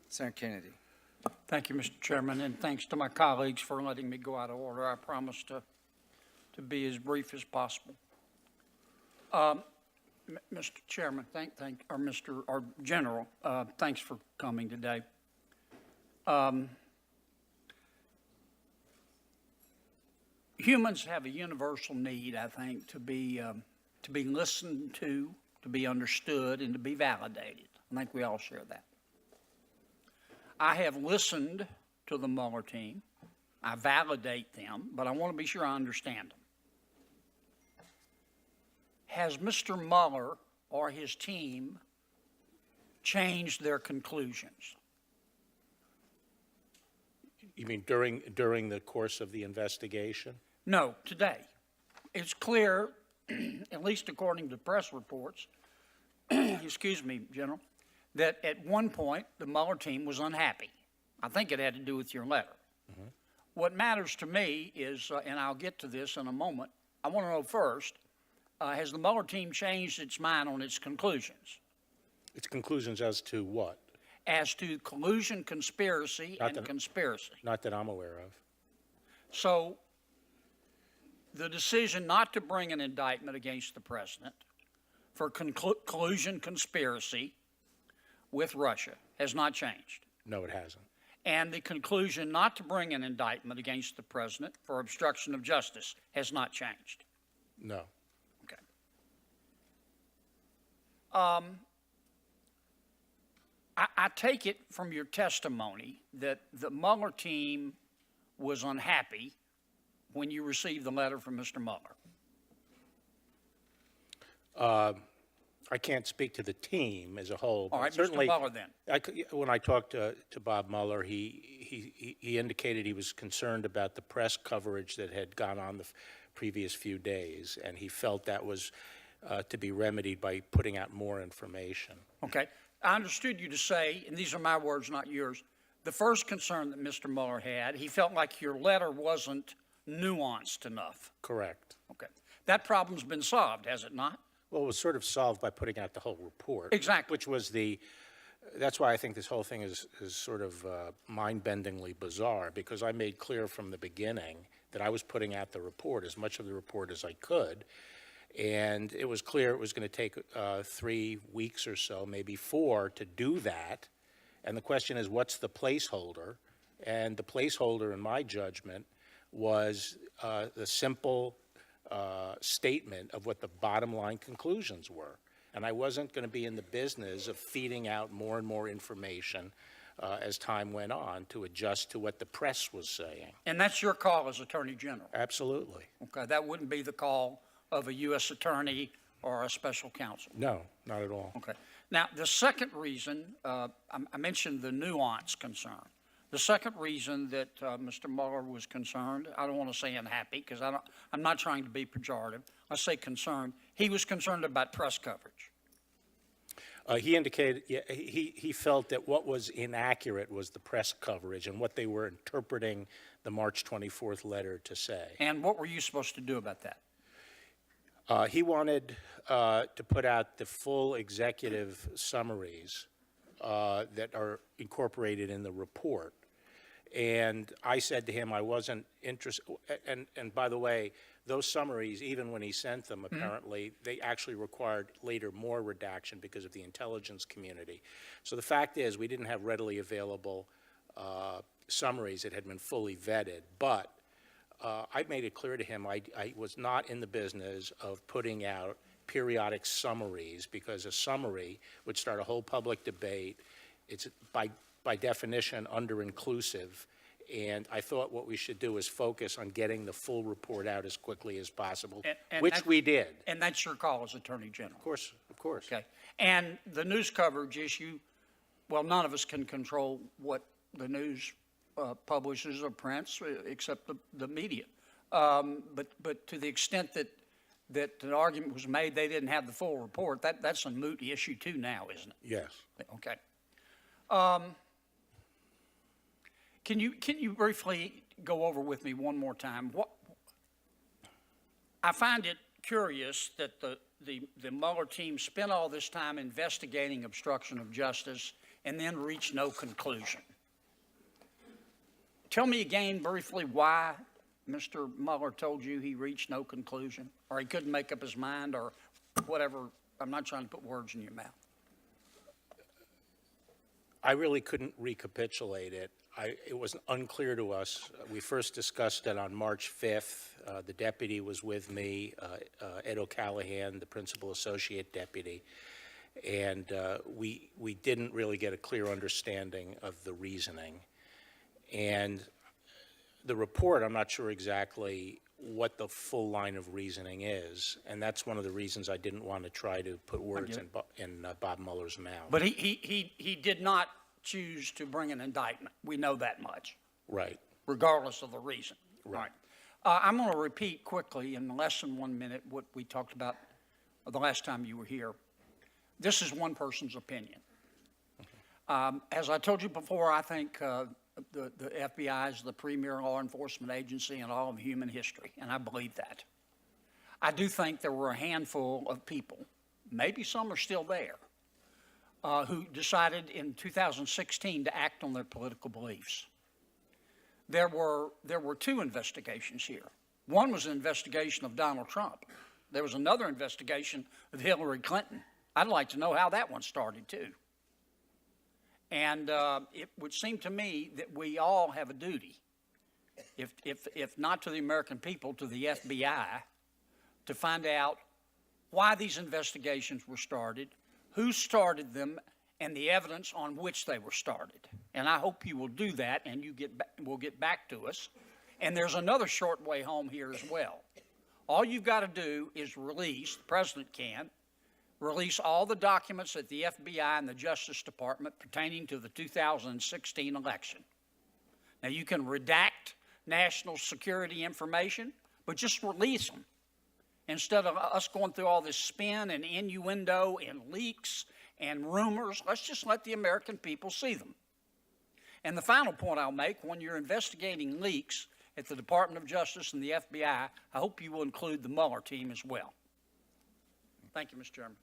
Senator Kennedy. Thank you, Mr. Chairman, and thanks to my colleagues for letting me go out of order. I promise to be as brief as possible. Mr. Chairman, or General, thanks for coming today. Humans have a universal need, I think, to be listened to be understood, and to be validated. I think we all share that. I have listened to the Mueller team. I validate them, but I want to be sure I understand them. Has Mr. Mueller or his team changed their conclusions? You mean during the course of the investigation? No, today. It's clear, at least according to press reports, excuse me, General, that at one point the Mueller team was unhappy. I think it had to do with your letter. Mm-hmm. What matters to me is, and I'll get to this in a moment, I want to know first, has the Mueller team changed its mind on its conclusions? Its conclusions as to what? As to collusion, conspiracy, conspiracy. Not that I'm aware of. So the decision not to bring an indictment against the president for collusion, conspiracy with Russia has not changed. No, it hasn't. And the conclusion not to bring an indictment against the president for obstruction of justice has not changed. No. Okay. I take it from your testimony that the Mueller team was unhappy when you received the letter from Mr. Mueller. I can't speak to the team as a whole. All right, certainly, Mr. Mueller then. When I talked to Bob Mueller, he indicated he was concerned about the press coverage that had gone on the previous few days, and he felt that was to be remedied by putting out more information. Okay. I understood you to say, and these are my words, not yours, the first concern that Mr. Mueller had, he felt like your letter wasn't nuanced enough. Correct. Okay. That problem's been solved, has it not? Well, it was sort of solved by putting out the whole report. Exactly. Which was that's why I think this whole thing is sort of mind-bendingly bizarre, because I made clear from the beginning that I was putting out the report, as much of the report as I could, and it was clear it was going to take 3 weeks or so, maybe 4, to do that. And the question is, what's the placeholder? And the placeholder, in my judgment, was the simple statement of what the bottom line conclusions were. And I wasn't going to be in the business of feeding out more and more information as time went on to adjust to what the press was saying. And that's your call as Attorney General? Absolutely. Okay, that wouldn't be the call of a U.S. attorney or a special counsel? No, not at all. Okay. Now, the second reason, I mentioned the nuance concern. The second reason that Mr. Mueller was concerned, I don't want to say unhappy, because I'm not trying to be pejorative. I say concerned. He was concerned about press coverage. He indicated, he felt that what was inaccurate was the press coverage and what they were interpreting the March 24th letter to say. And what were you supposed to do about that? He wanted to put out the full executive summaries that are incorporated in the report. And I said to him I wasn't interested, and by the way, those summaries, even when he sent them, apparently, they actually required later more redaction because of the intelligence community. So the fact is, we didn't have readily available summaries that had been fully vetted, but I made it clear to him I was not in the business of putting out periodic summaries, because a summary would start a whole public debate. It's by definition under-inclusive, and I thought what we should do is focus on getting the full report out as quickly as possible, which we did. And that's your call as Attorney General? Of course, of course. Okay. And the news coverage issue, well, none of us can control what the news publishes or prints, except the media. But to the extent that an argument was made they didn't have the full report, that's a moot issue too now, isn't it? Yes. Okay. Can you briefly go over with me one more time? I find it curious that the Mueller team spent all this time investigating obstruction of justice and then reached no conclusion. Tell me again briefly why Mr. Mueller told you he reached no conclusion, or he couldn't make up his mind, or whatever. I'm not trying to put words in your mouth. I really couldn't recapitulate it. It was unclear to us. We first discussed it on March 5th. The deputy was with me, Ed O'Callahan, the principal associate deputy, and we didn't really get a clear understanding of the reasoning. And the report, I'm not sure exactly what the full line of reasoning is, and that's one of the reasons I didn't want to try to put words in Bob Mueller's mouth. But he did not choose to bring an indictment. We know that much. Right. Regardless of the reason. Right. I'm going to repeat quickly in less than 1 minute what we talked about the last time you were here. This is one person's opinion. As I told you before, I think the FBI is the premier law enforcement agency in all of human history, and I believe that. I do think there were a handful of people, maybe some are still there, who decided in 2016 to act on their political beliefs. There were two investigations here. One was an investigation of Donald Trump. There was another investigation of Hillary Clinton. I'd like to know how that one started too. And it would seem to me that we all have a duty, if not to the American people, to the FBI, to find out why these investigations were started, who started them, and the evidence on which they were started. And I hope you will do that, and will get back to us. And there's another short way home here as well. All you've got to do is release, the president can, release all the documents at the FBI and the Justice Department pertaining to the 2016 election. Now, you can redact national security information, but just release them. Instead of us going through all this spin and innuendo and leaks and rumors, let's just let the American people see them. And the final point I'll make, when you're investigating leaks at the Department of Justice and the FBI, I hope you will include the Mueller team as well. Thank you, Mr. Chairman.